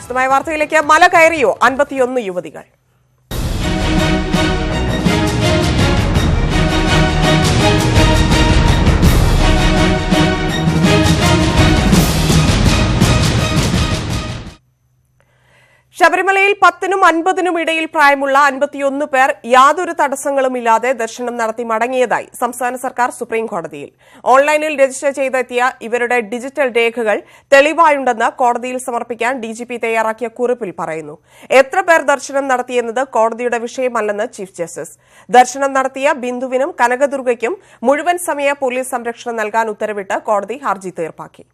വിശദമായ വാർത്തയിലേക്ക്. മല കയറിയോ 51 യുവതികൾ? ശബരിമലയിൽ 10നും 50നും ഇടയിൽ പ്രായമുള്ള 51 പേർ യാതൊരു തടസ്സങ്ങളുമില്ലാതെ ദർശനം നടത്തി മടങ്ങിയതായി സംസ്ഥാന സർക്കാർ സുപ്രീംകോടതിയിൽ. ഓൺലൈനിൽ രജിസ്റ്റർ ചെയ്തെത്തിയ ഇവരുടെ ഡിജിറ്റൽ രേഖകൾ തെളിവായുണ്ടെന്ന് കോടതിയിൽ സമർപ്പിക്കാൻ ഡിജിപി തയ്യാറാക്കിയ കുറിപ്പിൽ പറയുന്നു. എത്ര പേർ ദർശനം നടത്തിയെന്നത് കോടതിയുടെ വിഷയമല്ലെന്ന് ചീഫ് ജസ്റ്റിസ്. ദർശനം നടത്തിയ ബിന്ദുവിനും കനകദുർഗയ്ക്കും മുഴുവൻ സമയ പോലീസ് സംരക്ഷണം നൽകാൻ ഉത്തരവിട്ട് കോടതി ഹർജി തീർപ്പാക്കി.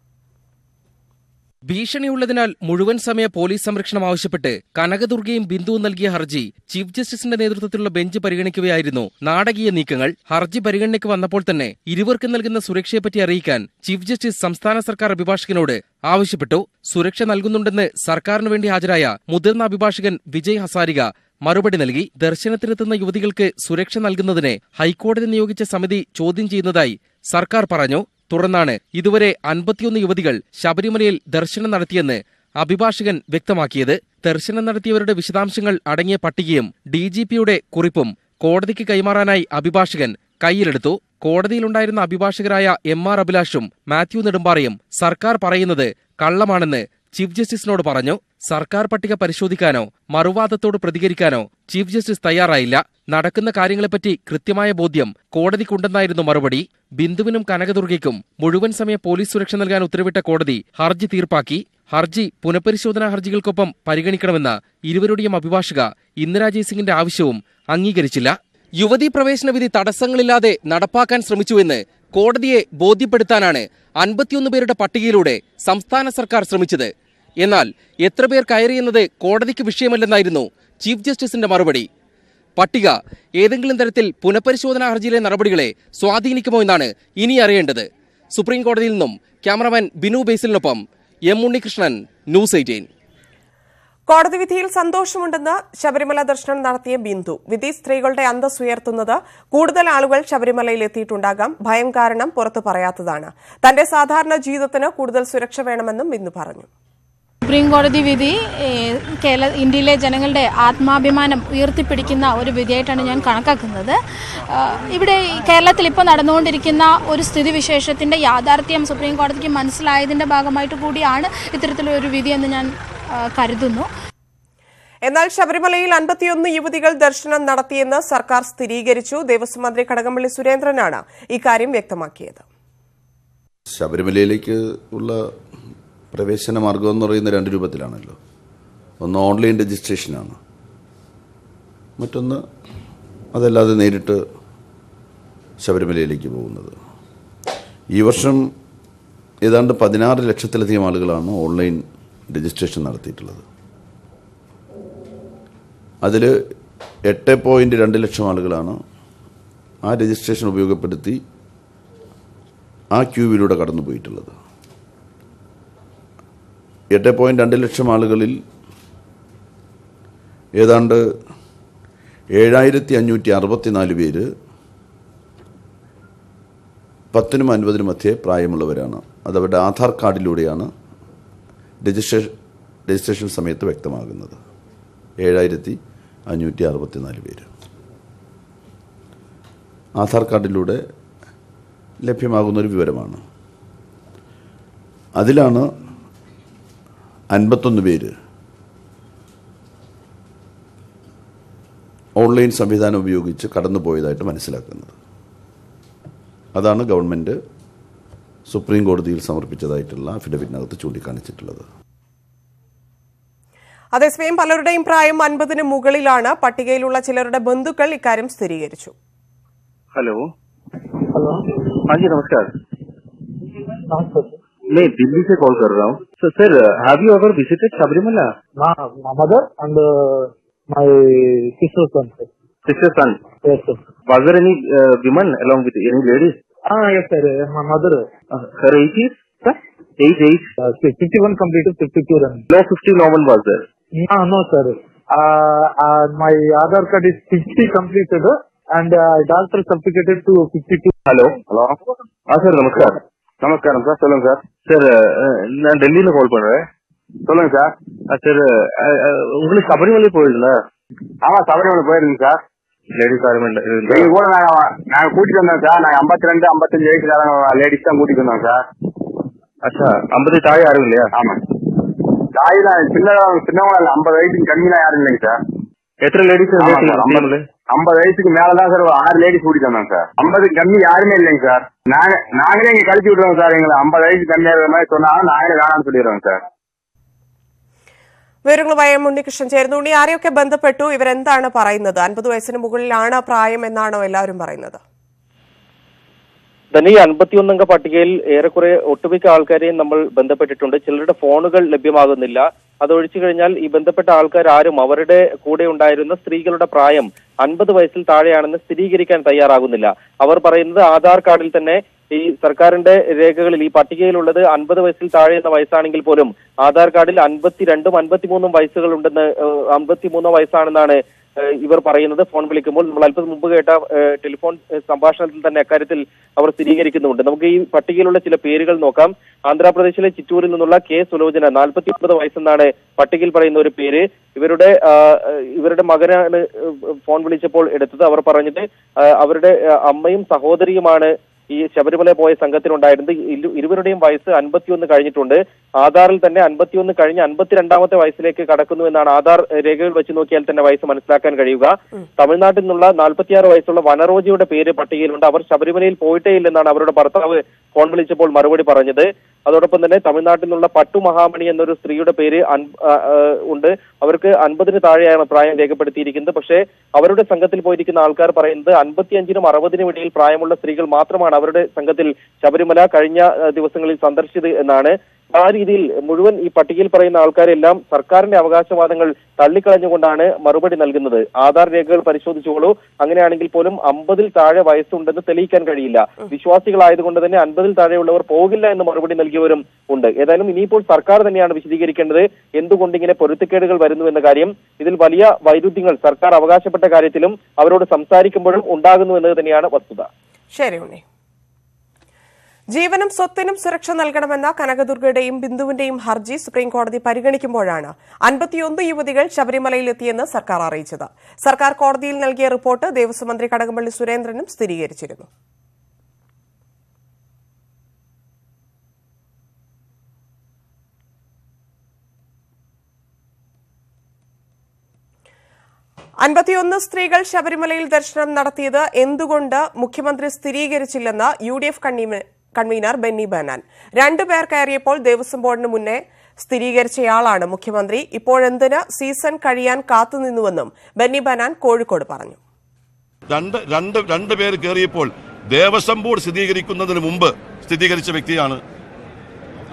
ഭീഷണിയുള്ളതിനാൽ മുഴുവൻ സമയ പോലീസ് സംരക്ഷണം ആവശ്യപ്പെട്ട് കനകദുർഗയും ബിന്ദുവും നൽകിയ ഹർജി ചീഫ് ജസ്റ്റിസിന്റെ നേതൃത്വത്തിലുള്ള ബെഞ്ച് പരിഗണിക്കുകയായിരുന്നു. നാടകീയ നീക്കങ്ങൾ. ഹർജി പരിഗണനയ്ക്ക് വന്നപ്പോൾ തന്നെ ഇരുവർക്കും നൽകുന്ന സുരക്ഷയെപ്പറ്റി അറിയിക്കാൻ ചീഫ് ജസ്റ്റിസ് സംസ്ഥാന സർക്കാർ അഭിഭാഷകനോട് ആവശ്യപ്പെട്ടു. സുരക്ഷ നൽകുന്നുണ്ടെന്ന് സർക്കാരിനു വേണ്ടി ഹാജരായ മുതിർന്ന അഭിഭാഷകൻ വിജയ് ഹസാരിക മറുപടി നൽകി. ദർശനത്തിനെത്തുന്ന യുവതികൾക്ക് സുരക്ഷ നൽകുന്നതിന് ഹൈക്കോടതി നിയോഗിച്ച സമിതി ചോദ്യം ചെയ്യുന്നതായി സർക്കാർ പറഞ്ഞു. തുടർന്നാണ് ഇതുവരെ 51 യുവതികൾ ശബരിമലയിൽ ദർശനം നടത്തിയെന്ന് അഭിഭാഷകൻ വ്യക്തമാക്കിയത്. ദർശനം നടത്തിയവരുടെ വിശദാംശങ്ങൾ അടങ്ങിയ പട്ടികയും ഡിജിപിയുടെ കുറിപ്പും കോടതിക്ക് കൈമാറാനായി അഭിഭാഷകൻ കയ്യിലെടുത്തു. കോടതിയിലുണ്ടായിരുന്ന അഭിഭാഷകരായ MR അഭിലാഷും മാത്യു നെടുമ്പാറയും സർക്കാർ പറയുന്നത് കള്ളമാണെന്ന് ചീഫ് ജസ്റ്റിസിനോട് പറഞ്ഞു. സർക്കാർ പട്ടിക പരിശോധിക്കാനോ മറുവാദത്തോട് പ്രതികരിക്കാനോ ചീഫ് ജസ്റ്റിസ് തയ്യാറായില്ല. നടക്കുന്ന കാര്യങ്ങളെപ്പറ്റി കൃത്യമായ ബോധ്യം കോടതിക്കുണ്ടെന്നായിരുന്നു മറുപടി. ബിന്ദുവിനും കനകദുർഗയ്ക്കും മുഴുവൻ സമയ പോലീസ് സുരക്ഷ നൽകാൻ ഉത്തരവിട്ട കോടതി ഹർജി തീർപ്പാക്കി. ഹർജി പുനഃപരിശോധനാ ഹർജികൾക്കൊപ്പം പരിഗണിക്കണമെന്ന ഇരുവരുടെയും അഭിഭാഷക ഇന്ദിരാ ജയ്സിംഗിന്റെ ആവശ്യവും അംഗീകരിച്ചില്ല. യുവതീ പ്രവേശന വിധി തടസ്സങ്ങളില്ലാതെ നടപ്പാക്കാൻ ശ്രമിച്ചുവെന്ന് കോടതിയെ ബോധ്യപ്പെടുത്താനാണ് 51 പേരുടെ പട്ടികയിലൂടെ സംസ്ഥാന സർക്കാർ ശ്രമിച്ചത്. എന്നാൽ എത്ര പേർ കയറിയെന്നത് കോടതിക്ക് വിഷയമല്ലെന്നായിരുന്നു ചീഫ് ജസ്റ്റിസിന്റെ മറുപടി. പട്ടിക ഏതെങ്കിലും തരത്തിൽ പുനഃപരിശോധനാ ഹർജിയിലെ നടപടികളെ സ്വാധീനിക്കുമോ എന്നാണ് ഇനി അറിയേണ്ടത്. സുപ്രീംകോടതിയിൽ നിന്നും ക്യാമറാമാൻ ബിനു ബേസിലിനൊപ്പം M ഉണ്ണികൃഷ്ണൻ, ന്യൂസ് 18. കോടതി വിധിയിൽ സന്തോഷമുണ്ടെന്ന് ശബരിമല ദർശനം നടത്തിയ ബിന്ദു. വിധി സ്ത്രീകളുടെ അന്തസ് ഉയർത്തുന്നത്. കൂടുതൽ ആളുകൾ ശബരിമലയിൽ എത്തിയിട്ടുണ്ടാകാം. ഭയം കാരണം പുറത്തു പറയാത്തതാണ്. തന്റെ സാധാരണ ജീവിതത്തിന് കൂടുതൽ സുരക്ഷ വേണമെന്നും ബിന്ദു പറഞ്ഞു. സുപ്രീം കോടതി വിധി ഇന്ത്യയിലെ ജനങ്ങളുടെ ആത്മാഭിമാനം ഉയർത്തിപ്പിടിക്കുന്ന ഒരു വിധിയായിട്ടാണ് ഞാൻ കണക്കാക്കുന്നത്. ഇവിടെ കേരളത്തിൽ ഇപ്പോൾ നടന്നുകൊണ്ടിരിക്കുന്ന ഒരു സ്ഥിതിവിശേഷത്തിന്റെ യാഥാർത്ഥ്യം സുപ്രീം കോടതിക്ക് മനസ്സിലായതിന്റെ ഭാഗമായിട്ട് കൂടിയാണ് ഇത്തരത്തിലൊരു വിധിയെന്ന് ഞാൻ കരുതുന്നു. എന്നാൽ ശബരിമലയിൽ 51 യുവതികൾ ദർശനം നടത്തിയെന്ന് സർക്കാർ സ്ഥിരീകരിച്ചു. ദേവസ്വം മന്ത്രി കടകംപള്ളി സുരേന്ദ്രനാണ് ഇക്കാര്യം വ്യക്തമാക്കിയത്. ശബരിമലയിലേക്ക് ഉള്ള പ്രവേശന മാർഗം എന്ന് പറയുന്ന 2 രൂപത്തിലാണല്ലോ. ഒന്ന് ഓൺലൈൻ രജിസ്ട്രേഷനാണ്, മറ്റൊന്ന് അതല്ലാതെ നേരിട്ട് ശബരിമലയിലേക്ക് പോകുന്നത്. ഈ വർഷം ഏതാണ്ട് 16 ലക്ഷത്തിലധികം ആളുകളാണ് ഓൺലൈൻ രജിസ്ട്രേഷൻ നടത്തിയിട്ടുള്ളത്. അതിൽ 8.2 ലക്ഷം ആളുകളാണ് ആ രജിസ്ട്രേഷൻ ഉപയോഗപ്പെടുത്തി ആ ക്യൂവിലൂടെ കടന്നുപോയിട്ടുള്ളത്. 8.2 ലക്ഷം ആളുകളിൽ ഏതാണ്ട് 7564 പേര് 10നും 50നും മധ്യേ പ്രായമുള്ളവരാണ്. അതവരുടെ ആധാർ കാർഡിലൂടെയാണ് രജിസ്ട്രേഷൻ സമയത്ത് വ്യക്തമാകുന്നത്. 7564 പേര് ആധാർ കാർഡിലൂടെ ലഭ്യമാകുന്നൊരു വിവരമാണ്. അതിലാണ് 51 പേര് ഓൺലൈൻ സംവിധാനം ഉപയോഗിച്ച് കടന്നുപോയതായിട്ട് മനസ്സിലാക്കുന്നത്. അതാണ് ഗവൺമെൻറ് സുപ്രീം കോടതിയിൽ സമർപ്പിച്ചതായിട്ടുള്ള അഫിഡവിറ്റിനകത്ത് ചൂണ്ടിക്കാണിച്ചിട്ടുള്ളത്. അതേസമയം പലരുടെയും പ്രായം 50ന് മുകളിലാണ്. പട്ടികയിലുള്ള ചിലരുടെ ബന്ധുക്കൾ ഇക്കാര്യം സ്ഥിരീകരിച്ചു. हेलो हेलो हाँ जी नमस्कार मैं दिल्ली से कॉल कर रहा हूँ. So sir, have you ever visited Sabrimala? My mother and my sister's son. Sister's son? Yes sir. Was there any women along with any ladies? Yes sir. My mother. Her age is? Sir? Age? 51 completed, 52 run. No 50 no one was there? No sir. My Aadhaar card is 50 completed and doctor certificated to 52. Hello? Hello? sir, नमस्कार. நமஸ்காரம் sir, சொல்லுங்க sir. Sir நான் டெல்லியில கால் பண்றேன். சொல்லுங்க sir. Sir உங்களுக்கு சபரிமலை போயிருந்தல? ஆமா, சபரிமலை போயிருந்தேன் சார். லேடிஸ் யாருமே இல்ல. நீங்க கூட நாங்க கூட்டிட்டு வந்தோம் சார். நாங்க 52, 55 வயசுக்காரங்க லேடிஸ் தான் கூட்டிட்டு வந்தோம் சார். அச்சா, 50 தாய் யாரும் இல்லையா? ஆமா, தாய் தான் சின்னவங்க 50 வயசுக்கு கம்மியா யாரும் இல்லைங்க சார். எத்தனை லேடிஸ்? 50 வயசுக்கு மேலதான் சார் 6 லேடிஸ் கூட்டிட்டு வந்தோம் சார். 50 கம்மி யாருமே இல்லைங்க சார். நாங்களே இங்க கழிச்சு விட்டுறோம் சார். எங்களை 50 வயசு கம்மியாகிற மாதிரி சொன்னாலும் நாங்களே வேணாம்னு சொல்லிடுறோம் സാർ. വിവരങ്ങളുമായി ഉണ്ണികൃഷ്ണൻ ചേരുന്നു. ഉണ്ണി, ആരെയൊക്കെ ബന്ധപ്പെട്ടു? ഇവരെന്താണ് പറയുന്നത്? 50 വയസ്സിന് മുകളിലാണ് പ്രായം എന്നാണോ എല്ലാവരും പറയുന്നത്? തന്നെ ഈ 51 അംഗ പട്ടികയിൽ ഏറെക്കുറെ ഒട്ടുമിക്ക ആൾക്കാരെയും നമ്മൾ ബന്ധപ്പെട്ടിട്ടുണ്ട്. ചിലരുടെ ഫോണുകൾ ലഭ്യമാകുന്നില്ല. അതൊഴിച്ചു കഴിഞ്ഞാൽ ഈ ബന്ധപ്പെട്ട ആൾക്കാർ ആരും അവരുടെ കൂടെ ഉണ്ടായിരുന്ന സ്ത്രീകളുടെ പ്രായം 50 വയസ്സിൽ താഴെയാണെന്ന് സ്ഥിരീകരിക്കാൻ തയ്യാറാകുന്നില്ല. അവർ പറയുന്നത് ആധാർ കാർഡിൽ തന്നെ ഈ സർക്കാരിന്റെ രേഖകളിൽ ഈ പട്ടികയിലുള്ളത് 50 വയസ്സിൽ താഴെ എന്ന വയസ്സാണെങ്കിൽ പോലും ആധാർ കാർഡിൽ 52ഉം 53ഉം വയസ്സുകൾ ഉണ്ടെന്ന് 53 വയസ്സാണെന്നാണ് ഇവർ പറയുന്നത്. ഫോൺ വിളിക്കുമ്പോൾ നമ്മൾ അല്പം മുമ്പ് കേട്ട ടെലിഫോൺ സംഭാഷണത്തിൽ തന്നെ അക്കാര്യത്തിൽ അവർ സ്ഥിരീകരിക്കുന്നുണ്ട്. നമുക്ക് ഈ പട്ടികയിലുള്ള ചില പേരുകൾ നോക്കാം. ആന്ധ്രാപ്രദേശിലെ ചിറ്റൂരിൽ നിന്നുള്ള കെ സുലോചന, 49 വയസ്സെന്നാണ് പട്ടികയിൽ പറയുന്ന ഒരു പേര്. ഇവരുടെ മകനാണ് ഫോൺ വിളിച്ചപ്പോൾ എടുത്തത്. അവർ പറഞ്ഞത് അവരുടെ അമ്മയും സഹോദരിയുമാണ് ഈ ശബരിമല പോയ സംഘത്തിനുണ്ടായിരുന്നത്. ഇരുവരുടെയും വയസ്സ് 51 കഴിഞ്ഞിട്ടുണ്ട്. ആധാറിൽ തന്നെ 51 കഴിഞ്ഞ് 52ാമത്തെ വയസ്സിലേക്ക് കടക്കുന്നു എന്നാണ് ആധാർ രേഖകൾ വെച്ച് നോക്കിയാൽ തന്നെ വയസ്സ് മനസ്സിലാക്കാൻ കഴിയുക. തമിഴ്നാട്ടിൽ നിന്നുള്ള 46 വയസ്സുള്ള വനറോജിയുടെ പേര് പട്ടികയിലുണ്ട്. അവർ ശബരിമലയിൽ പോയിട്ടേ ഇല്ലെന്നാണ് അവരുടെ ഭർത്താവ് ഫോൺ വിളിച്ചപ്പോൾ മറുപടി പറഞ്ഞത്. അതോടൊപ്പം തന്നെ തമിഴ്നാട്ടിൽ നിന്നുള്ള പട്ടു മഹാമണി എന്നൊരു സ്ത്രീയുടെ പേര് ഉണ്ട്. അവർക്ക് 50-ന് താഴെയാണ് പ്രായം രേഖപ്പെടുത്തിയിരിക്കുന്നത്. പക്ഷേ അവരുടെ സംഘത്തിൽ പോയിരിക്കുന്ന ആൾക്കാർ പറയുന്നത് 55-നും 60-നും ഇടയിൽ പ്രായമുള്ള സ്ത്രീകൾ മാത്രമാണ് അവരുടെ സംഘത്തിൽ ശബരിമല കഴിഞ്ഞ ദിവസങ്ങളിൽ സന്ദർശിച്ചത് എന്നാണ്. ആ രീതിയിൽ മുഴുവൻ ഈ പട്ടികയിൽ പറയുന്ന ആൾക്കാരെല്ലാം സർക്കാരിന്റെ അവകാശവാദങ്ങൾ തള്ളിക്കളഞ്ഞുകൊണ്ടാണ് മറുപടി നൽകുന്നത്. ആധാർ രേഖകൾ പരിശോധിച്ചോളൂ, അങ്ങനെയാണെങ്കിൽ പോലും 50-ൽ താഴെ വയസ്സുണ്ടെന്ന് തെളിയിക്കാൻ കഴിയില്ല. വിശ്വാസികളായതുകൊണ്ട് തന്നെ 50-ൽ താഴെയുള്ളവർ പോകില്ല എന്ന് മറുപടി നൽകിയവരും ഉണ്ട്. ഏതായാലും ഇനിയിപ്പോൾ സർക്കാർ തന്നെയാണ് വിശദീകരിക്കേണ്ടത് എന്തുകൊണ്ട് ഇങ്ങനെ പൊരുത്തക്കേടുകൾ വരുന്നു എന്ന കാര്യം. ഇതിൽ വലിയ വൈരുദ്ധ്യങ്ങൾ സർക്കാർ അവകാശപ്പെട്ട കാര്യത്തിലും അവരോട് സംസാരിക്കുമ്പോഴും ഉണ്ടാകുന്നു എന്നത് തന്നെയാണ് വസ്തുത. ശരി ഉണ്ണി. ജീവനും സ്വത്തിനും സുരക്ഷ നൽകണമെന്ന കനകദുർഗയുടെയും ബിന്ദുവിന്റെയും ഹർജി സുപ്രീംകോടതി പരിഗണിക്കുമ്പോഴാണ് 51 യുവതികൾ ശബരിമലയിലെത്തിയെന്ന് സർക്കാർ അറിയിച്ചത്. സർക്കാർ കോടതിയിൽ നൽകിയ റിപ്പോർട്ട് ദേവസ്വം മന്ത്രി കടകംപള്ളി സുരേന്ദ്രനും സ്ഥിരീകരിച്ചിരുന്നു. '51 സ്ത്രീകൾ ശബരിമലയിൽ ദർശനം നടത്തിയത് എന്തുകൊണ്ട് മുഖ്യമന്ത്രി സ്ഥിരീകരിച്ചില്ലെന്ന് UDF കൺവീനർ ബെന്നി ബെഹനാൻ. 2 പേർ കയറിയപ്പോൾ ദേവസ്വം ബോർഡിന് മുന്നേ സ്ഥിരീകരിച്ചയാളാണ് മുഖ്യമന്ത്രി. ഇപ്പോഴെന്തിന് സീസൺ കഴിയാൻ കാത്തുനിന്നുവെന്നും ബെന്നി ബെഹനാൻ കോഴിക്കോട് പറഞ്ഞു. രണ്ട് പേർ കയറിയപ്പോൾ ദേവസ്വം ബോർഡ് സ്ഥിരീകരിക്കുന്നതിന് മുമ്പ് സ്ഥിരീകരിച്ച വ്യക്തിയാണ്.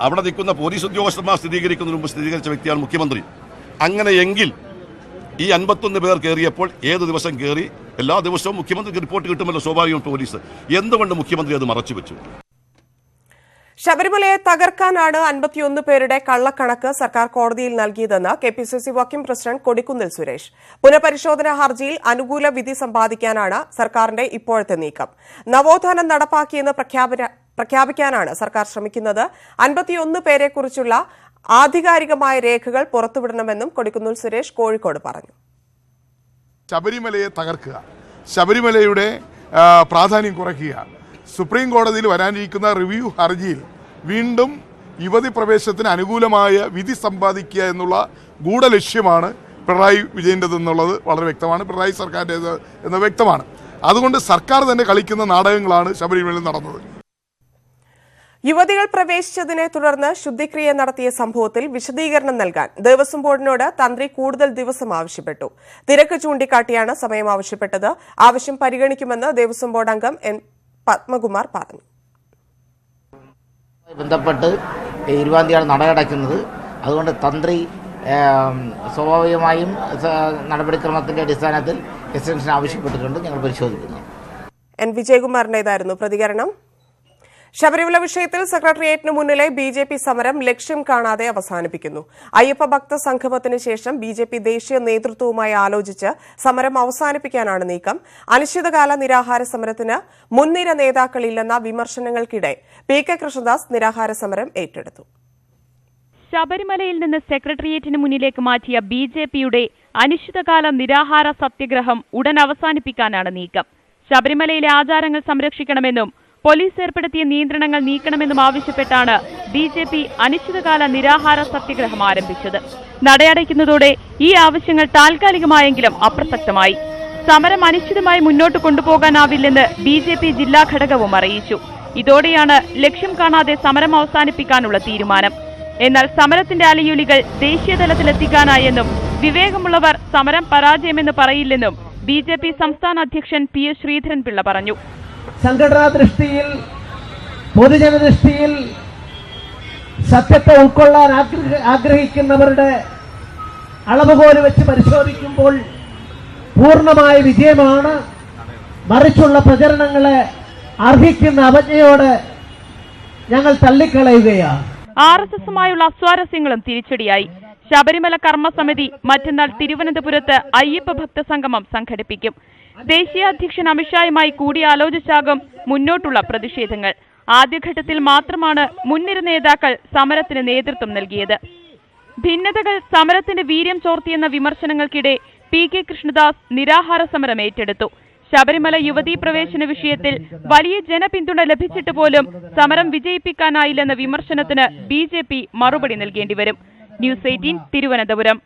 അവിടെ നിൽക്കുന്ന പോലീസ് ഉദ്യോഗസ്ഥന്മാർ സ്ഥിരീകരിക്കുന്നതിന് മുമ്പ് സ്ഥിരീകരിച്ച വ്യക്തിയാണ് മുഖ്യമന്ത്രി. അങ്ങനെയെങ്കിൽ ഈ 51 പേർ കയറിയപ്പോൾ ഏത് ദിവസം കയറി? എല്ലാ ദിവസവും മുഖ്യമന്ത്രിക്ക് റിപ്പോർട്ട് കിട്ടുമല്ലോ സ്വാഭാവികവും പോലീസ്. എന്തുകൊണ്ട് മുഖ്യമന്ത്രി അത് മറച്ചുവെച്ചു? ശബരിമലയെ തകർക്കാനാണ് 51 പേരുടെ കള്ളക്കണക്ക് സർക്കാർ കോടതിയിൽ നൽകിയതെന്ന് KPCC working president Kodikunnil Suresh. പുനഃപരിശോധനാ ഹർജിയിൽ അനുകൂല വിധി സമ്പാദിക്കാനാണ് സർക്കാരിന്റെ ഇപ്പോഴത്തെ നീക്കം. നവോത്ഥാനം നടപ്പാക്കിയെന്ന് പ്രഖ്യാപിക്കാനാണ് സർക്കാർ ശ്രമിക്കുന്നത്. 51 പേരെക്കുറിച്ചുള്ള ആധികാരികമായ രേഖകൾ പുറത്തുവിടണമെന്നും കൊടിക്കുന്നിൽ സുരേഷ് കോഴിക്കോട് പറഞ്ഞു. ശബരിമലയെ തകർക്കുക, ശബരിമലയുടെ പ്രാധാന്യം കുറയ്ക്കുക, സുപ്രീം കോടതിയിൽ വരാനിരിക്കുന്ന റിവ്യൂ ഹർജിയിൽ വീണ്ടും യുവതി പ്രവേശനത്തിന് അനുകൂലമായ വിധി സമ്പാദിക്കുക എന്നുള്ള ഗൂഢലക്ഷ്യമാണ് പിണറായി വിജയൻ്റെതെന്നുള്ളത് വളരെ വ്യക്തമാണ്. പിണറായി സർക്കാരിൻ്റേത് എന്ന് വ്യക്തമാണ്. അതുകൊണ്ട് സർക്കാർ തന്നെ കളിക്കുന്ന നാടകങ്ങളാണ് ശബരിമലയിൽ നടന്നത്. യുവതികൾ പ്രവേശിച്ചതിനെ തുടർന്ന് ശുദ്ധിക്രിയ നടത്തിയ സംഭവത്തിൽ വിശദീകരണം നൽകാൻ ദേവസ്വം ബോർഡിനോട് തന്ത്രി കൂടുതൽ ദിവസം ആവശ്യപ്പെട്ടു. തിരക്ക് ചൂണ്ടിക്കാട്ടിയാണ് സമയം ആവശ്യപ്പെട്ടത്. ആവശ്യം പരിഗണിക്കുമെന്ന് ദേവസ്വം ബോർഡ് അംഗം N. പത്മകുമാർ പറഞ്ഞു. ബന്ധപ്പെട്ട് 20-ാം തീയതിയാണ് നട അടയ്ക്കുന്നത്. അതുകൊണ്ട് തന്ത്രി സ്വാഭാവികമായും നടപടിക്രമത്തിന്റെ അടിസ്ഥാനത്തിൽ എക്സ്റ്റൻഷൻ ആവശ്യപ്പെട്ടിട്ടുണ്ട്. ഞങ്ങൾ പരിശോധിക്കുന്നു. N. വിജയകുമാറിന്റേതായിരുന്നു പ്രതികരണം. ശബരിമല വിഷയത്തിൽ സെക്രട്ടേറിയറ്റിന് മുന്നിലെ BJP സമരം ലക്ഷ്യം കാണാതെ അവസാനിപ്പിക്കുന്നു. അയ്യപ്പ ഭക്ത സംഗമത്തിന് ശേഷം BJP ദേശീയ നേതൃത്വവുമായി ആലോചിച്ച് സമരം അവസാനിപ്പിക്കാനാണ് നീക്കം. അനിശ്ചിതകാല നിരാഹാര സമരത്തിന് മുൻനിര നേതാക്കളില്ലെന്ന വിമർശനങ്ങൾക്കിടെ PK കൃഷ്ണദാസ് നിരാഹാര സമരം ഏറ്റെടുത്തു. ശബരിമലയിൽ നിന്ന് സെക്രട്ടേറിയറ്റിന് മുന്നിലേക്ക് മാറ്റിയ BJPയുടെ അനിശ്ചിതകാല നിരാഹാര സത്യാഗ്രഹം ഉടൻ അവസാനിപ്പിക്കാനാണ് നീക്കം. ശബരിമലയിലെ ആചാരങ്ങൾ സംരക്ഷിക്കണമെന്നും പോലീസ് ഏർപ്പെടുത്തിയ നിയന്ത്രണങ്ങൾ നീക്കണമെന്നും ആവശ്യപ്പെട്ടാണ് BJP അനിശ്ചിതകാല നിരാഹാര സത്യാഗ്രഹം ആരംഭിച്ചത്. നടയടയ്ക്കുന്നതോടെ ഈ ആവശ്യങ്ങൾ താൽക്കാലികമായെങ്കിലും അപ്രസക്തമായി. സമരം അനിശ്ചിതമായി മുന്നോട്ട് കൊണ്ടുപോകാനാവില്ലെന്ന് BJP ജില്ലാ ഘടകവും അറിയിച്ചു. ഇതോടെയാണ് ലക്ഷ്യം കാണാതെ സമരം അവസാനിപ്പിക്കാനുള്ള തീരുമാനം. എന്നാൽ സമരത്തിന്റെ അലയൊലികൾ ദേശീയതലത്തിലെത്തിക്കാനായെന്നും വിവേകമുള്ളവർ സമരം പരാജയമെന്ന് പറയില്ലെന്നും BJP സംസ്ഥാന അധ്യക്ഷൻ PS ശ്രീധരൻപിള്ള പറഞ്ഞു. സംഘടനാ ദൃഷ്ടിയിൽ, പൊതുജന ദൃഷ്ടിയിൽ സത്യത്തെ ഉൾക്കൊള്ളാൻ ആഗ്രഹിക്കുന്നവരുടെ അളവുകോല് വെച്ച് പരിശോധിക്കുമ്പോൾ പൂർണ്ണമായ വിജയമാണ്. മറിച്ചുള്ള പ്രചരണങ്ങളെ അർഹിക്കുന്ന അവജ്ഞയോടെ ഞങ്ങൾ തള്ളിക്കളയുകയാണ്. RSSുമായുള്ള അസ്വാരസ്യങ്ങളും തിരിച്ചടിയായി. ശബരിമല കർമ്മസമിതി മറ്റന്നാൾ തിരുവനന്തപുരത്ത് അയ്യപ്പ ഭക്ത സംഗമം സംഘടിപ്പിക്കും. ദേശീയ അധ്യക്ഷൻ അമിത്ഷായുമായി കൂടിയാലോചിച്ചാകും മുന്നോട്ടുള്ള പ്രതിഷേധങ്ങൾ. ആദ്യഘട്ടത്തിൽ മാത്രമാണ് മുൻനിര നേതാക്കൾ സമരത്തിന് നേതൃത്വം നൽകിയത്. ഭിന്നതകൾ സമരത്തിന്റെ വീര്യം ചോർത്തിയെന്ന വിമർശനങ്ങൾക്കിടെ PK കൃഷ്ണദാസ് നിരാഹാര സമരം ഏറ്റെടുത്തു. ശബരിമല യുവതീ പ്രവേശന വിഷയത്തിൽ വലിയ ജനപിന്തുണ ലഭിച്ചിട്ട് പോലും സമരം വിജയിപ്പിക്കാനായില്ലെന്ന വിമർശനത്തിന് BJP മറുപടി നൽകേണ്ടി വരും. News 18 Thiruvananthapuram.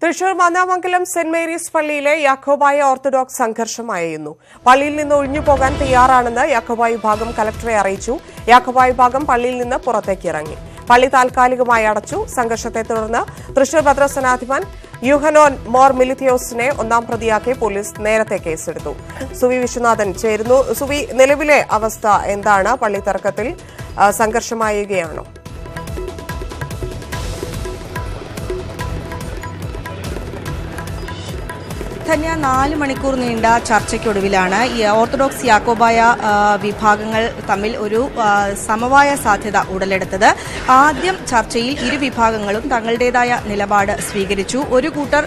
Thrissur Mannamangalam saint Mary's പള്ളിയിലെ യാക്കോബായ ഓർത്തഡോക്സ് സംഘർഷമായിരുന്നു. പള്ളിയിൽ നിന്ന് ഒഴിഞ്ഞുപോകാൻ തയ്യാറാണെന്ന് യാക്കോബായ വിഭാഗം കലക്ടറെ അറിയിച്ചു. യാക്കോബായ വിഭാഗം പള്ളിയിൽ നിന്ന് പുറത്തേക്ക് ഇറങ്ങി. പള്ളി താൽക്കാലികമായി അടച്ചു. സംഘർഷത്തെ തുടർന്ന് തൃശൂർ ഭദ്രസനാധിപൻ യൂഹനോൻ മോർ മിലിത്തിയോസിനെ ഒന്നാം പ്രതിയാക്കി പോലീസ് നേരത്തെ കേസെടുത്തു. സുവി വിശ്വനാഥൻ ചേരുന്നു. സുവി, നിലവിലെ അവസ്ഥ എന്താണ്? പള്ളി തർക്കത്തിൽ സംഘർഷമായുകയാണോ? ധന്യ 4 മണിക്കൂർ നീണ്ട ചർച്ചയ്ക്കൊടുവിലാണ് ഈ ഓർത്തഡോക്സ് യാക്കോബായ വിഭാഗങ്ങൾ തമ്മിൽ ഒരു സമവായ സാധ്യത ഉടലെടുത്തത്. ആദ്യം ചർച്ചയിൽ ഇരു വിഭാഗങ്ങളും തങ്ങളുടേതായ നിലപാട് സ്വീകരിച്ചു. ഒരു കൂട്ടർ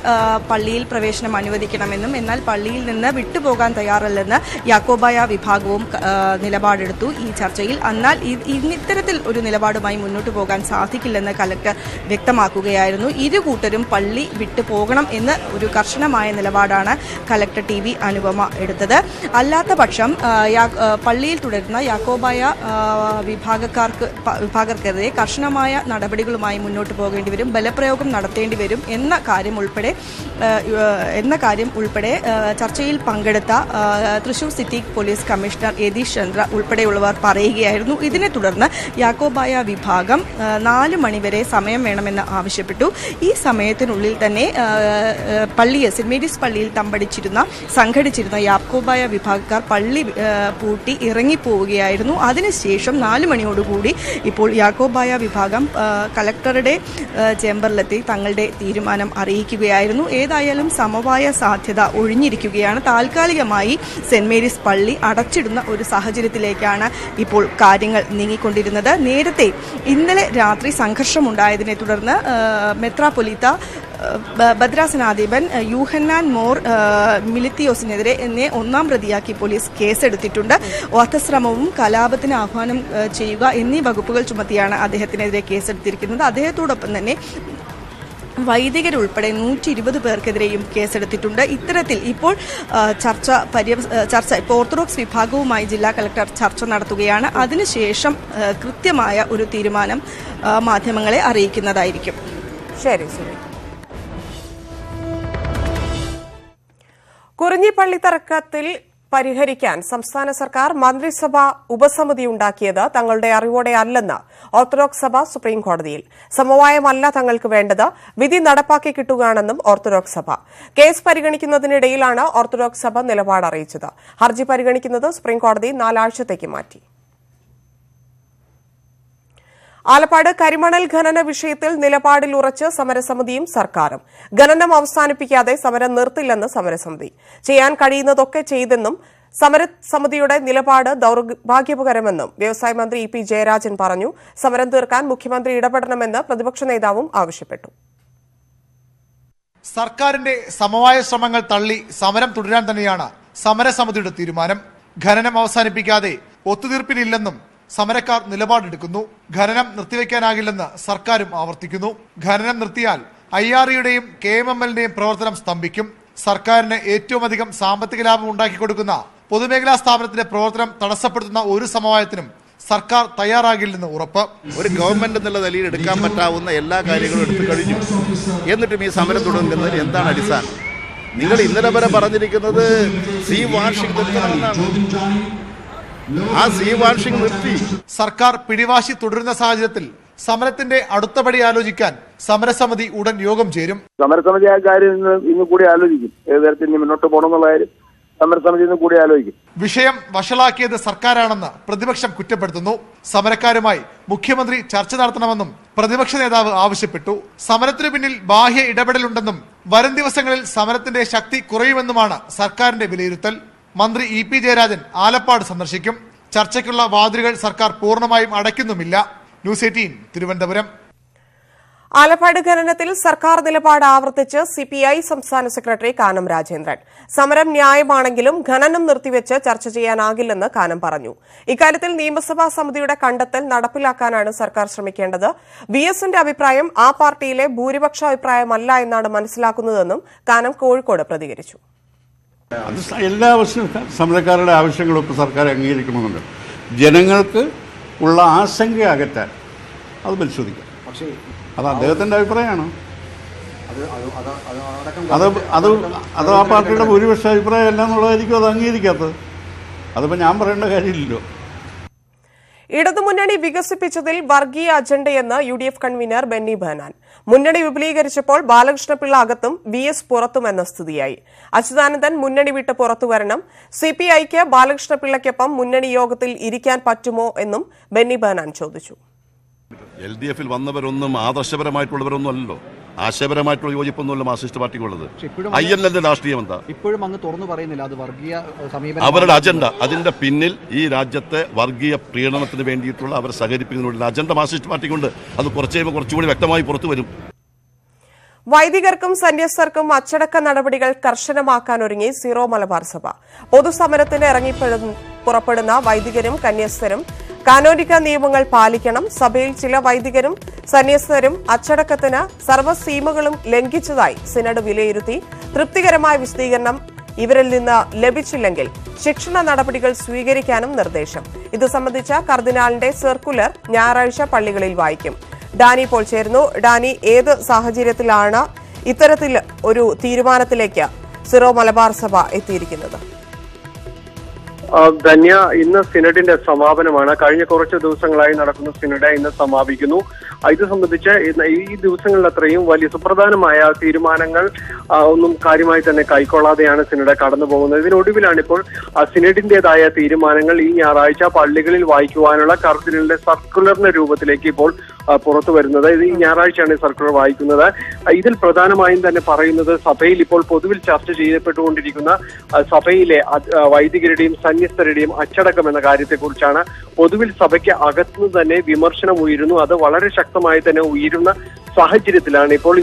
പള്ളിയിൽ പ്രവേശനം അനുവദിക്കണമെന്നും എന്നാൽ പള്ളിയിൽ നിന്ന് വിട്ടുപോകാൻ തയ്യാറല്ലെന്ന് യാക്കോബായ വിഭാഗവും നിലപാടെടുത്തു ഈ ചർച്ചയിൽ. എന്നാൽ ഇത്തരത്തിൽ ഒരു നിലപാടുമായി മുന്നോട്ട് പോകാൻ സാധിക്കില്ലെന്ന് കലക്ടർ വ്യക്തമാക്കുകയായിരുന്നു. ഇരു കൂട്ടരും പള്ളി വിട്ടു പോകണം എന്ന് ഒരു കർശനമായ നിലപാട് കളക്ടർ TV അനുപമ എടുത്തത്. അല്ലാത്ത പക്ഷം പള്ളിയിൽ തുടരുന്ന യാക്കോബായ വിഭാഗക്കാർക്കെതിരെ കർശനമായ നടപടികളുമായി മുന്നോട്ട് പോകേണ്ടി വരും, ബലപ്രയോഗം നടത്തേണ്ടി വരും എന്ന കാര്യം ഉൾപ്പെടെ ചർച്ചയിൽ പങ്കെടുത്ത Thrissur city police commissioner Yathish Chandra ഉൾപ്പെടെയുള്ളവർ പറയുകയായിരുന്നു. ഇതിനെ തുടർന്ന് യാക്കോബായ വിഭാഗം 4 മണിവരെ സമയം വേണമെന്ന് ആവശ്യപ്പെട്ടു. ഈ സമയത്തിനുള്ളിൽ തന്നെ സെന്റ് മേരീസ് പള്ളിയിൽ സംഘടിച്ചിരുന്ന യാക്കോബായ വിഭാഗക്കാർ പള്ളി പൂട്ടി ഇറങ്ങിപ്പോവുകയായിരുന്നു. അതിനുശേഷം 4 മണിയോടുകൂടി ഇപ്പോൾ യാക്കോബായ വിഭാഗം കളക്ടറുടെ ചേംബറിലെത്തി തങ്ങളുടെ തീരുമാനം അറിയിക്കുകയായിരുന്നു. ഏതായാലും സമവായ സാധ്യത ഒഴിഞ്ഞിരിക്കുകയാണ്. താൽക്കാലികമായി സെന്റ് മേരീസ് പള്ളി അടച്ചിടുന്ന ഒരു സാഹചര്യത്തിലേക്കാണ് ഇപ്പോൾ കാര്യങ്ങൾ നീങ്ങിക്കൊണ്ടിരുന്നത്. നേരത്തെ ഇന്നലെ രാത്രി സംഘർഷമുണ്ടായതിനെ തുടർന്ന് മെത്രാപൊലീത്ത ഭദ്രാസനാധിപൻ യൂഹന്നാൻ മോർ മിലിത്തിയോസിനെതിരെ ഒന്നാം പ്രതിയാക്കി പോലീസ് കേസെടുത്തിട്ടുണ്ട്. വധശ്രമവും കലാപത്തിന് ആഹ്വാനം ചെയ്യുക എന്നീ വകുപ്പുകൾ ചുമത്തിയാണ് അദ്ദേഹത്തിനെതിരെ കേസെടുത്തിരിക്കുന്നത്. അദ്ദേഹത്തോടൊപ്പം തന്നെ വൈദികരുൾപ്പെടെ 120 പേർക്കെതിരെയും കേസെടുത്തിട്ടുണ്ട്. ഇത്തരത്തിൽ ഇപ്പോൾ ചർച്ച ഇപ്പോൾ ഓർത്തഡോക്സ് വിഭാഗവുമായി ജില്ലാ കളക്ടർ ചർച്ച നടത്തുകയാണ്. അതിനുശേഷം കൃത്യമായ ഒരു തീരുമാനം മാധ്യമങ്ങളെ അറിയിക്കുന്നതായിരിക്കും. ശരി. കുറിഞ്ഞിപ്പള്ളി തർക്കത്തിൽ പരിഹരിക്കാൻ സംസ്ഥാന സർക്കാർ മന്ത്രിസഭാ ഉപസമിതി ഉണ്ടാക്കിയത് തങ്ങളുടെ അറിവോടെ അല്ലെന്ന് ഓർത്തഡോക്സ് സഭ സുപ്രീം കോടതിയിൽ. സമവായമല്ല തങ്ങൾക്ക് വേണ്ടത്, വിധി നടപ്പാക്കി കിട്ടുകയാണെന്നും ഓർത്തഡോക്സ് സഭ. കേസ് പരിഗണിക്കുന്നതിനിടയിലാണ് ഓർത്തഡോക്സ് സഭ നിലപാട് അറിയിച്ചത്. ഹർജി പരിഗണിക്കുന്നത് സുപ്രീം കോടതി 4 ആഴ്ചത്തേക്ക് മാറ്റി. ആലപ്പാട് കരിമണൽ ഖനന വിഷയത്തിൽ നിലപാടിൽ ഉറച്ച് സമരസമിതിയും സർക്കാരും. ഖനനം അവസാനിപ്പിക്കാതെ സമരം നിർത്തില്ലെന്ന് സമരസമിതി. ചെയ്യാൻ കഴിയുന്നതൊക്കെ ചെയ്തെന്നും സമരസമിതിയുടെ നിലപാട് ദൌർഭാഗ്യകരമെന്നും വ്യവസായ മന്ത്രി EP ജയരാജൻ പറഞ്ഞു. സമരം തീർക്കാൻ മുഖ്യമന്ത്രി ഇടപെടണമെന്ന് പ്രതിപക്ഷ നേതാവും ആവശ്യപ്പെട്ടു. സർക്കാരിന്റെ സമവായ ശ്രമങ്ങൾ തള്ളി സമരം തുടരാൻ തന്നെയാണ് സമരസമിതിയുടെ തീരുമാനം. ഖനനം അവസാനിപ്പിക്കാതെ ഒത്തുതീർപ്പിനില്ലെന്നും സമരക്കാർ നിലപാടെടുക്കുന്നു. ഖനനം നിർത്തിവെക്കാനാകില്ലെന്ന് സർക്കാരും ആവർത്തിക്കുന്നു. ഖനനം നിർത്തിയാൽ IREയുടെയും KMMLന്റെയും പ്രവർത്തനം സ്തംഭിക്കും. സർക്കാരിന് ഏറ്റവും അധികം സാമ്പത്തിക ലാഭം ഉണ്ടാക്കിക്കൊടുക്കുന്ന പൊതുമേഖലാ സ്ഥാപനത്തിന്റെ പ്രവർത്തനം തടസ്സപ്പെടുത്തുന്ന ഒരു സമവായത്തിനും സർക്കാർ തയ്യാറാകില്ലെന്ന് ഉറപ്പ്. ഒരു ഗവൺമെന്റ് എന്നുള്ള നിലയിൽ എടുക്കാൻ പറ്റാവുന്ന എല്ലാ കാര്യങ്ങളും എടുത്തു കഴിഞ്ഞു. എന്നിട്ടും ഈ സമരം തുടങ്ങുന്നതിൽ എന്താണ് അടിസ്ഥാനം? നിങ്ങൾ ഇന്നലെ വരെ പറഞ്ഞിരിക്കുന്നത് സീ വാഷിംഗ് നിർത്തണമെന്നാണ്. ആ സീ വാഷിംഗ് നിർത്തി. സർക്കാർ പിടിവാശി തുടരുന്ന സാഹചര്യത്തിൽ സമരത്തിന്റെ അടുത്തപടി ആലോചിക്കാൻ സമരസമിതി ഉടൻ യോഗം ചേരും. സമരസമിതി ആ കാര്യം ഇന്ന് കൂടി ആലോചിക്കും. ഏത് തരത്തിൽ മുന്നോട്ട് പോകണമെന്നുള്ള കാര്യം സമരസമിതി ഇന്ന് കൂടി ആലോചിക്കും. വിഷയം വഷളാക്കിയത് സർക്കാരാണെന്ന് പ്രതിപക്ഷം കുറ്റപ്പെടുത്തുന്നു. സമരക്കാരുമായി മുഖ്യമന്ത്രി ചർച്ച നടത്തണമെന്നും പ്രതിപക്ഷ നേതാവ് ആവശ്യപ്പെട്ടു. സമരത്തിനു പിന്നിൽ ബാഹ്യ ഇടപെടലുണ്ടെന്നും വരും ദിവസങ്ങളിൽ സമരത്തിന്റെ ശക്തി കുറയുമെന്നുമാണ് സർക്കാരിന്റെ വിലയിരുത്തൽ. മന്ത്രി EP ജയരാജൻ ആലപ്പാട് സന്ദർശിക്കും. ചർച്ചയ്ക്കുള്ള വാതിലുകൾ സർക്കാർ പൂർണ്ണമായും അടയ്ക്കുന്നുമില്ല. ന്യൂസ് 18 തിരുവനന്തപുരം. ആലപ്പാട് ഖനനത്തിൽ സർക്കാർ നിലപാട് ആവർത്തിച്ച് CPI സംസ്ഥാന സെക്രട്ടറി കാനം രാജേന്ദ്രൻ. സമരം ന്യായമാണെങ്കിലും ഖനനം നിർത്തിവെച്ച് ചർച്ച ചെയ്യാനാകില്ലെന്ന് കാനം പറഞ്ഞു. ഇക്കാര്യത്തിൽ നിയമസഭാ സമിതിയുടെ കണ്ടെത്തൽ നടപ്പിലാക്കാനാണ് സർക്കാർ ശ്രമിക്കേണ്ടത്. VSന്റെ അഭിപ്രായം ആ പാർട്ടിയിലെ ഭൂരിപക്ഷ അഭിപ്രായമല്ല എന്നാണ് മനസ്സിലാക്കുന്നതെന്നും കാനം കോഴിക്കോട് പ്രതികരിച്ചു. അത് എല്ലാ സമരക്കാരുടെ ആവശ്യങ്ങളും ഇപ്പോൾ സർക്കാർ അംഗീകരിക്കണമെന്നുണ്ട്. ജനങ്ങൾക്ക് ഉള്ള ആശങ്ക അകറ്റാൻ അത് പരിശോധിക്കാം. പക്ഷേ അത് അദ്ദേഹത്തിൻ്റെ അഭിപ്രായമാണ്. അത് ആ പാർട്ടിയുടെ ഭൂരിപക്ഷ അഭിപ്രായമല്ല എന്നുള്ളതായിരിക്കും അത് അംഗീകരിക്കാത്തത്. അതിപ്പോൾ ഞാൻ പറയേണ്ട കാര്യമില്ലല്ലോ. ഇടതുമുന്നണി വികസിപ്പിച്ചതിൽ വർഗീയ അജണ്ടയെന്ന് UDF കൺവീനർ ബെന്നി ബെഹനാൻ. മുന്നണി വിപുലീകരിച്ചപ്പോൾ ബാലകൃഷ്ണപിള്ള അകത്തും VS പുറത്തുമെന്ന സ്ഥിതിയായി. അച്യുതാനന്ദൻ മുന്നണി വിട്ട് പുറത്തുവരണം. CPIക്ക് ബാലകൃഷ്ണപിള്ളയ്ക്കൊപ്പം മുന്നണി യോഗത്തിൽ ഇരിക്കാൻ പറ്റുമോ എന്നും ബെന്നി ബെഹനാൻ ചോദിച്ചു. LDFൽ വന്നവരൊന്നും ആദർശപരമായിട്ടുള്ളവരൊന്നും അല്ലല്ലോ. ആശയപരമായിട്ടുള്ള യോജിപ്പൊന്നുമല്ല മാർക്സിസ്റ്റ് പാർട്ടിക്കുള്ളത്. INLന്റെ രാഷ്ട്രീയം എന്താ? ഇപ്പോഴും അങ്ങ് തുറന്നു പറയുന്നില്ല. അത് വർഗീയ സമീപനം, അവരുടെ അജണ്ട. അതിന്റെ പിന്നിൽ ഈ രാജ്യത്തെ വർഗീയ പ്രീണനത്തിന് വേണ്ടിയിട്ടുള്ള അവരെ സഹകരിപ്പിക്കുന്നതിനുള്ള അജണ്ട മാർക്സിസ്റ്റ് പാർട്ടിക്കുണ്ട്. അത് കുറച്ചുകൂടി വ്യക്തമായി പുറത്തു വരും. വൈദികർക്കും സന്യസ്തർക്കും അച്ചടക്ക നടപടികൾ കർശനമാക്കാനൊരുങ്ങി സീറോ മലബാർ സഭ. പൊതുസമരത്തിന് പുറപ്പെടുന്ന വൈദികരും കന്യസ്തരും കാനോനിക നിയമങ്ങൾ പാലിക്കണം. സഭയിൽ ചില വൈദികരും സന്യസ്തരും അച്ചടക്കത്തിന് സർവ്വസീമകളും ലംഘിച്ചതായി സിനഡ് വിലയിരുത്തി. തൃപ്തികരമായ വിശദീകരണം ഇവരിൽ നിന്ന് ലഭിച്ചില്ലെങ്കിൽ ശിക്ഷണ നടപടികൾ സ്വീകരിക്കാനും നിർദ്ദേശം. ഇത് സംബന്ധിച്ച കർദിനാളിന്റെ സർക്കുലർ ഞായറാഴ്ച പള്ളികളിൽ വായിക്കും. ഡാനി ഇപ്പോൾ ചേരുന്നു. ഡാനി, ഏത് സാഹചര്യത്തിലാണ് ഇത്തരത്തിൽ ഒരു തീരുമാനത്തിലേക്ക് സിറോ മലബാർ സഭ എത്തിയിരിക്കുന്നത്? ധന്യ, ഇന്ന് സിനഡിന്റെ സമാപനമാണ്. കഴിഞ്ഞ കുറച്ച് ദിവസങ്ങളായി നടക്കുന്ന സിനഡ് ഇന്ന് സമാപിക്കുന്നു. ഇത് സംബന്ധിച്ച് ഈ ദിവസങ്ങളിലത്രയും വലിയ സുപ്രധാനമായ തീരുമാനങ്ങൾ ഒന്നും കാര്യമായി തന്നെ കൈക്കൊള്ളാതെയാണ് സിനഡ് കടന്നു പോകുന്നത്. ഇതിനൊടുവിലാണ് ഇപ്പോൾ സിനഡിന്റേതായ തീരുമാനങ്ങൾ ഈ ഞായറാഴ്ച പള്ളികളിൽ വായിക്കുവാനുള്ള കർദിനാളിന്റെ സർക്കുലറിന്റെ രൂപത്തിലേക്ക് ഇപ്പോൾ പുറത്തു വരുന്നത്. ഇത് ഈ ഞായറാഴ്ചയാണ് സർക്കുലർ വായിക്കുന്നത്. ഇതിൽ പ്രധാനമായും തന്നെ പറയുന്നത് സഭയിൽ ഇപ്പോൾ പൊതുവിൽ ചർച്ച ചെയ്യപ്പെട്ടുകൊണ്ടിരിക്കുന്ന സഭയിലെ വൈദികരുടെയും സന്യസ്തരുടെയും അച്ചടക്കം എന്ന കാര്യത്തെക്കുറിച്ചാണ്. പൊതുവിൽ സഭയ്ക്ക് അകത്തുനിന്ന് തന്നെ വിമർശനം ഉയരുന്നു. അത് വളരെ ശക്തമായി തന്നെ ഉയരുന്ന സാഹചര്യത്തിലാണ് ഇപ്പോൾ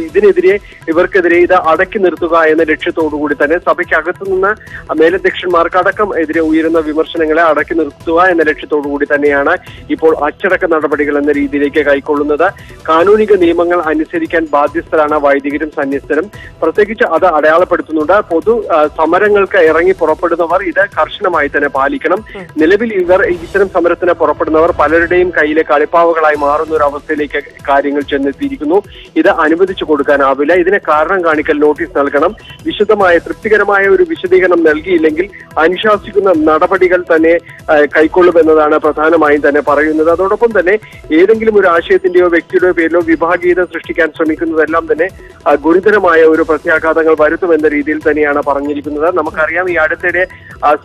ഇവർക്കെതിരെ ഇത് അടക്കി നിർത്തുക എന്ന ലക്ഷ്യത്തോടുകൂടി തന്നെ സഭയ്ക്കകത്തു നിന്ന് മേലധ്യക്ഷന്മാർക്കടക്കം എതിരെ ഉയരുന്ന വിമർശനങ്ങളെ അടക്കി നിർത്തുക എന്ന ലക്ഷ്യത്തോടുകൂടി തന്നെയാണ് ഇപ്പോൾ അച്ചടക്ക നടപടികൾ എന്ന രീതിയിലേക്ക് കൈക്കൊള്ളുന്നത്. കാനൂനിക നിയമങ്ങൾ അനുസരിക്കാൻ ബാധ്യസ്ഥരാണ് വൈദികരും സന്യസ്തരും. പ്രത്യേകിച്ച് അത് അടയാളപ്പെടുത്തുന്നുണ്ട്. പൊതു സമരങ്ങൾക്ക് ഇറങ്ങി പുറപ്പെടുന്നവർ ഇത് കർശനമായി തന്നെ പാലിക്കണം. നിലവിൽ ഇത്തരം സമരത്തിന് പുറപ്പെടുന്നവർ പലരുടെയും കയ്യിലെ കളിപ്പാവകളായി മാറുന്ന ഒരു അവസ്ഥയിലേക്ക് കാര്യങ്ങൾ ചെന്നെത്തിയിരിക്കുന്നു. ഇത് അനുവദിച്ചു കൊടുക്കാനാവില്ല. ഇതിനെ കാരണം കാണിക്കൽ നോട്ടീസ് നൽകണം. വിശദമായ തൃപ്തികരമായ ഒരു വിശദീകരണം നൽകിയില്ലെങ്കിൽ അനുശാസിക്കുന്ന നടപടികൾ തന്നെ കൈക്കൊള്ളുമെന്നതാണ് പ്രധാനമായും തന്നെ പറയുന്നത്. അതോടൊപ്പം തന്നെ ഏതെങ്കിലും ഒരു ആശയത്തിന്റെയോ വ്യക്തിയുടെയോ പേരിലോ വിഭാഗീയത സൃഷ്ടിക്കാൻ ശ്രമിക്കുന്നതെല്ലാം തന്നെ ഗുരുതരമായ ഒരു പ്രത്യാഘാതങ്ങൾ വരുത്തുമെന്ന രീതിയിൽ തന്നെയാണ് പറഞ്ഞിരിക്കുന്നത്. നമുക്കറിയാം, ഈ അടുത്തിടെ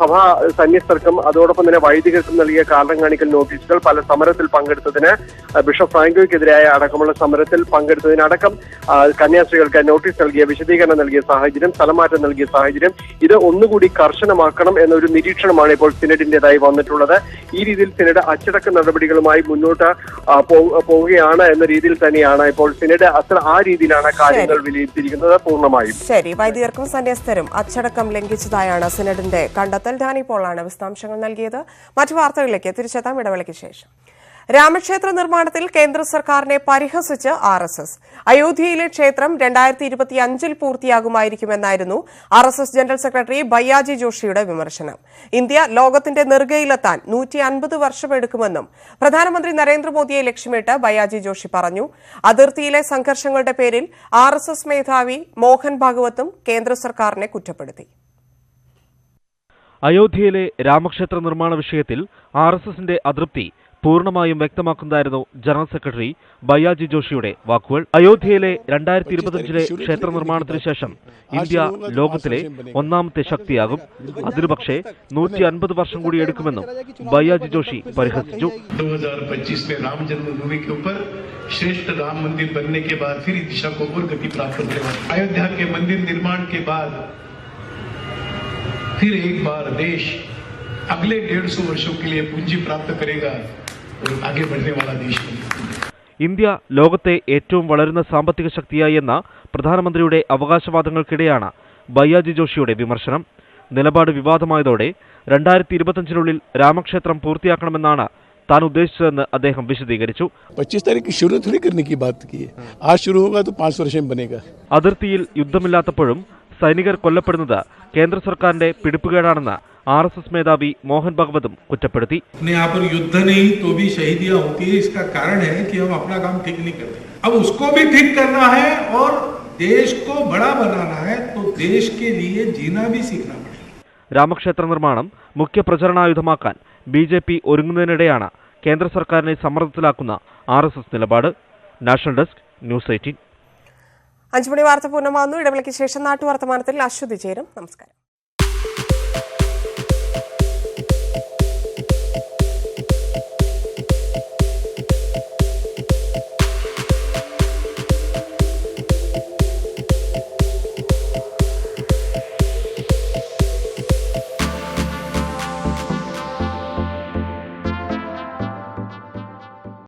സഭാ സന്യസ്തർക്കും അതോടൊപ്പം തന്നെ വൈദികർക്കും നൽകിയ കാരണം കാണിക്കൽ നോട്ടീസുകൾ പല സമരത്തിൽ പങ്കെടുത്തതിന് ബിഷപ്പ് ഫ്രാങ്കോയ്ക്കെതിരായ അടക്കമുള്ള സമരത്തിൽ പങ്കെടുത്തതിനടക്കം കന്യാസ്ത്രീകൾക്ക് നോട്ടീസ് നൽകിയ, വിശദീകരണം നൽകിയ സാഹചര്യം, സ്ഥലമാറ്റം നൽകിയ സാഹചര്യം, ഇത് ഒന്നുകൂടി കർശനമാക്കണം എന്നൊരു നിരീക്ഷണമാണ് ഇപ്പോൾ സിനഡിന്റേതായി വന്നിട്ടുള്ളത്. ഈ രീതിയിൽ സിനഡ് അച്ചടക്ക നടപടികളുമായി മുന്നോട്ട് പോകുന്ന പോവുകയാണ് എന്ന രീതിയിൽ തന്നെയാണ് ഇപ്പോൾ സിനഡ് ആ രീതിയിലാണ് കാര്യങ്ങൾ വിലയിരുത്തിയിരിക്കുന്നത് പൂർണ്ണമായും. ശരി, വൈദികർക്കും സന്യസ്തരും അച്ചടക്കം ലംഘിച്ചതായാണ് സിനഡിന്റെ കണ്ടെത്തൽ. ഡാനി പോളാണ് വിശദാംശങ്ങൾ നൽകിയത്. മറ്റു വാർത്തകളിലേക്ക് തിരിച്ചെത്താം ഇടവേളയ്ക്ക് ശേഷം. രാമക്ഷേത്ര നിർമ്മാണത്തിൽ കേന്ദ്ര സർക്കാരിനെ പരിഹസിച്ച് RSS. അയോധ്യയിലെ ക്ഷേത്രം 2025 പൂർത്തിയാകുമായിരിക്കുമെന്നായിരുന്നു RSS ജനറൽ സെക്രട്ടറി ഭയ്യാജി ജോഷിയുടെ വിമർശനം. ഇന്ത്യ ലോകത്തിന്റെ നെറുകയിലെത്താൻ 150 വർഷമെടുക്കുമെന്നും പ്രധാനമന്ത്രി നരേന്ദ്രമോദിയെ ലക്ഷ്യമിട്ട് ഭയ്യാജി ജോഷി പറഞ്ഞു. അതിർത്തിയിലെ സംഘർഷങ്ങളുടെ പേരിൽ RSS മേധാവി മോഹൻ ഭാഗവത്തും കേന്ദ്ര സർക്കാരിനെ കുറ്റപ്പെടുത്തി. അയോധ്യയിലെ രാമക്ഷേത്ര നിർമ്മാണ വിഷയത്തിൽ RSSന്റെ അതൃപ്തി പൂർണ്ണമായും വ്യക്തമാക്കുന്നതായിരുന്നു ജനറൽ സെക്രട്ടറി ഭയ്യാജി ജോഷിയുടെ വാക്കുകൾ. അയോധ്യയിലെ 2025 ക്ഷേത്ര നിർമ്മാണത്തിന് ശേഷം ഇന്ത്യ ലോകത്തിലെ ഒന്നാമത്തെ ശക്തിയാകും. അതിനു പക്ഷേ 150 വർഷം കൂടി എടുക്കുമെന്നും ഭയ്യാജി ജോഷി പരിഹസിച്ചു. 2025 में राम जन्मभूमि के ऊपर श्रेष्ठ राम मंदिर बनने के बाद फिर दिशा को और गति प्राप्त होगा. अयोध्या के मंदिर निर्माण के बाद फिर एक बार देश अगले 150 वर्षों के लिए पूंजी प्राप्त करेगा और आगे बढ़ने वाला देश बनेगा. ഇന്ത്യ ലോകത്തെ ഏറ്റവും വളരുന്ന സാമ്പത്തിക ശക്തിയായി എന്ന പ്രധാനമന്ത്രിയുടെ അവകാശവാദങ്ങൾക്കിടെയാണ് ഭയ്യാജി ജോഷിയുടെ വിമർശനം. നിലപാട് വിവാദമായതോടെ 2025 രാമക്ഷേത്രം പൂർത്തിയാക്കണമെന്നാണ് താൻ ഉദ്ദേശിച്ചതെന്ന് അദ്ദേഹം വിശദീകരിച്ചു. 25 तारीख की शुरू थोड़ी करने की बात की है. आज शुरू होगा तो 5 वर्ष में बनेगा. അതിർത്തിയിൽ യുദ്ധമില്ലാത്തപ്പോഴും സൈനികർ കൊല്ലപ്പെടുന്നത് കേന്ദ്ര സർക്കാരിന്റെ പിടിപ്പുകേടാണെന്ന് RSS മേധാവി മോഹൻ ഭഗവതും കുറ്റപ്പെടുത്തി. यहाँ पर युद्ध नहीं तो भी शहीदियां होती है. इसका कारण है कि हम अपना काम ठीक नहीं करते. अब उसको भी ठीक करना है और देश को बड़ा बनाना है तो देश के लिए जीना भी सीखना पड़ेगा. രാമക്ഷേത്ര നിർമ്മാണം മുഖ്യ പ്രചരണായുധമാക്കാൻ BJP ഒരുങ്ങുന്നതിനിടെയാണ് കേന്ദ്ര സർക്കാരിനെ സമ്മർദ്ദത്തിലാക്കുന്ന RSS നിലപാട്. National desk, news 18. 5 മണി വാർത്ത പൂർണ്ണമാകുന്നു. ഇടവേളയ്ക്ക് ശേഷം നാട്ടുവർത്തമാനത്തിൽ അശ്വതി ചേരും. നമസ്കാരം.